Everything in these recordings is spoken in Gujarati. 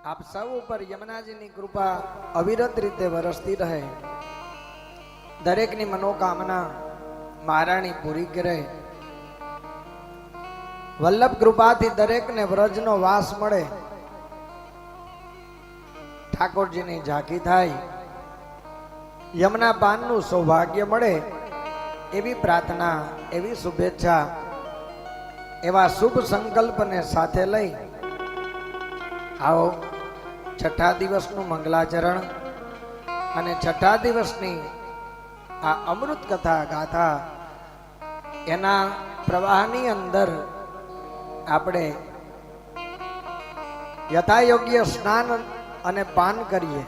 આપ સૌ ઉપર યમુનાજીની કૃપા અવિરત રીતે વરસતી રહે, દરેકની મનોકામના મહારાણી પૂરી કરે. વલ્લભ કૃપાથી દરેકને વ્રજનો વાસ મળે, ઠાકોરજીની ઝાંખી થાય, યમુના પાનનું સૌભાગ્ય મળે એવી પ્રાર્થના, એવી શુભેચ્છા, એવા શુભ સંકલ્પને સાથે લઈ આવો છઠ્ઠા દિવસનું મંગલાચરણ અને છઠ્ઠા દિવસની આ અમૃત કથા ગાથા એના પ્રવાહની અંદર આપણે યથાયોગ્ય સ્નાન અને પાન કરીએ.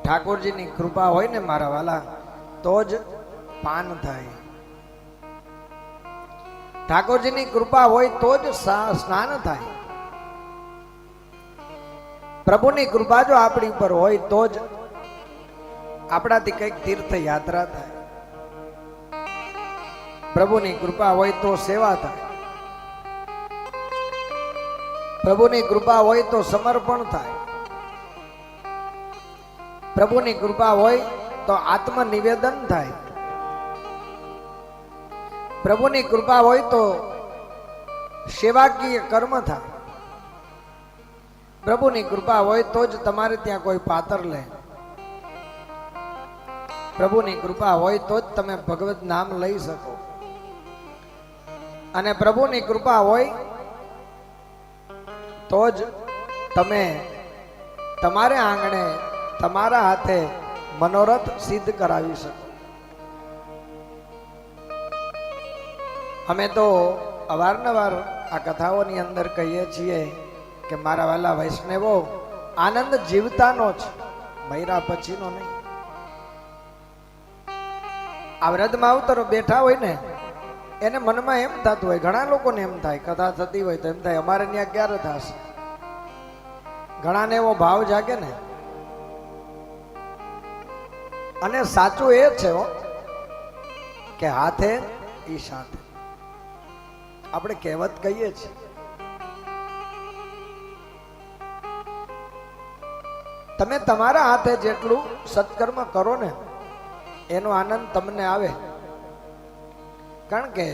ઠાકોરજીની કૃપા હોય ને મારા વાલા તો જ પાન થાય. ઠાકોરજીની કૃપા હોય તો જ સ્નાન થાય. પ્રભુની કૃપા જો આપણી ઉપર હોય તો જ આપણાથી કઈક તીર્થ યાત્રા થાય. પ્રભુની કૃપા હોય તો સેવા થાય. પ્રભુની કૃપા હોય તો સમર્પણ થાય. પ્રભુની કૃપા હોય તો આત્મનિવેદન થાય. પ્રભુની કૃપા હોય તો સેવાકીય કર્મ થાય. પ્રભુની કૃપા હોય તો જ તમારે ત્યાં કોઈ પાતર લે. પ્રભુની કૃપા હોય તો જ તમે ભગવત નામ લઈ શકો. અને પ્રભુની કૃપા હોય તો જ તમે તમારે આંગણે તમારા હાથે મનોરથ સિદ્ધ કરાવી શકો. અમે તો અવારનવાર આ કથાઓની અંદર કહીએ છીએ કે મારા વાલા વૈષ્ણવો, આનંદ જીવતાનો છે, મૈરા પછીનો નહીં. આ વ્રતમાં અવતરો બેઠા હોય ને એને મનમાં એમ થતું હોય, ઘણા લોકોને એમ થાય, કથા થતી હોય તો એમ થાય અમારે ત્યાં ક્યારે થશે. ઘણાને એવો ભાવ જાગે ને. અને સાચું એ છે કે હાથે ઈ સાથે. આપણે કહેવત કહીએ છીએ, તમે તમારા હાથે જેટલું સત્કર્મ કરો ને એનો આનંદ તમને આવે. કારણ કે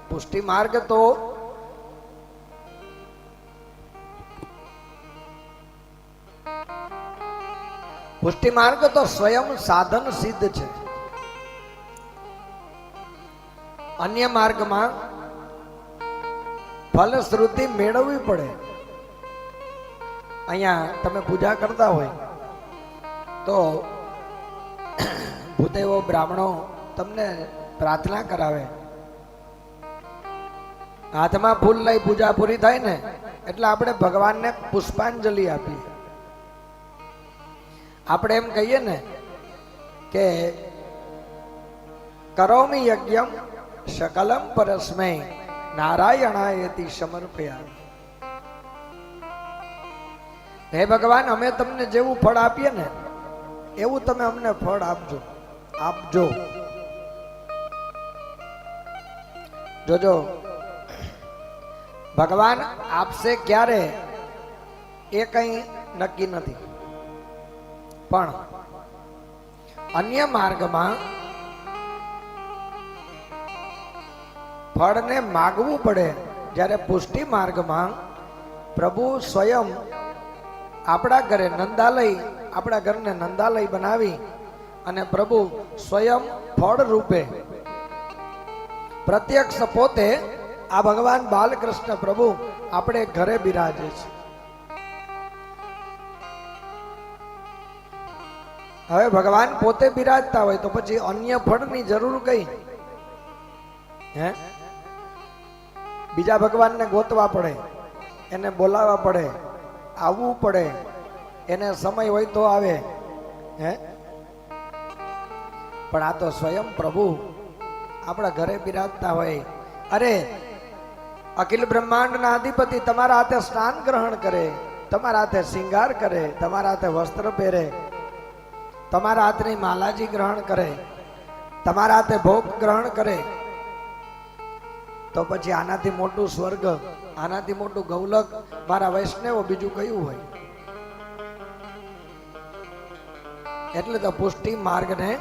પુષ્ટિ માર્ગ તો સ્વયં સાધન સિદ્ધ છે. અન્ય માર્ગમાં ફલશ્રુતિ મેળવવી પડે. અહીંયા તમે પૂજા કરતા હોય તો ભૂદેવો બ્રાહ્મણો તમને પ્રાર્થના કરાવે, હાથમાં ફૂલ લઈ પૂજા પૂરી થાય ને એટલે આપણે ભગવાનને પુષ્પાંજલિ આપીએ. આપણે એમ કહીએ ને કે કરોમિ યજ્ઞમ સકલમ પરસ્મૈ નારાયણાયેતિ સમર્પયામિ. હે ભગવાન, અમે તમને જેવું ફળ આપીએ ને એવું તમે અમને ફળ આપજો. જોજો, ભગવાન આપશે ક્યારે એ કઈ નક્કી નથી, પણ અન્ય માર્ગમાં ફળને માગવું પડે. જ્યારે પુષ્ટિ માર્ગમાં પ્રભુ સ્વયં આપણા ઘરે નંદાલય, આપણા ઘરને નંદાલય બનાવી અને પ્રભુ સ્વયં ફળ રૂપે પ્રત્યક્ષ પોતે આ ભગવાન બાલકૃષ્ણ પ્રભુ આપણે ઘરે બિરાજે છે. હવે ભગવાન પોતે બિરાજતા હોય તો પછી અન્ય ફળની જરૂર કઈ? હે, બીજા ભગવાનને ગોતવા પડે, એને બોલાવવા પડે, આવવું પડે, એને સમય હોય તો આવે. હે, પણ આ તો સ્વયં પ્રભુ આપણા ઘરે બિરાજતા હોય. અરે, અખિલ બ્રહ્માંડના અધિપતિ તમારા હાથે સ્નાન ગ્રહણ કરે, તમારા હાથે શિંગાર કરે, તમારા હાથે વસ્ત્ર પહેરે, તમારા હાથની માલાજી ગ્રહણ કરે, તમારા હાથે ભોગ ગ્રહણ કરે, તો પછી આનાથી મોટું સ્વર્ગ, આનાથી મોટું ગૌલક મારા વૈષ્ણવો બીજું કયું હોય? એટલે તો પુષ્ટિ માર્ગને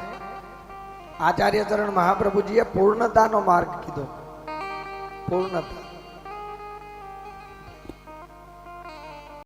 આચાર્ય ચરણ મહાપ્રભુજીએ પૂર્ણતાનો માર્ગ કીધો. પૂર્ણતા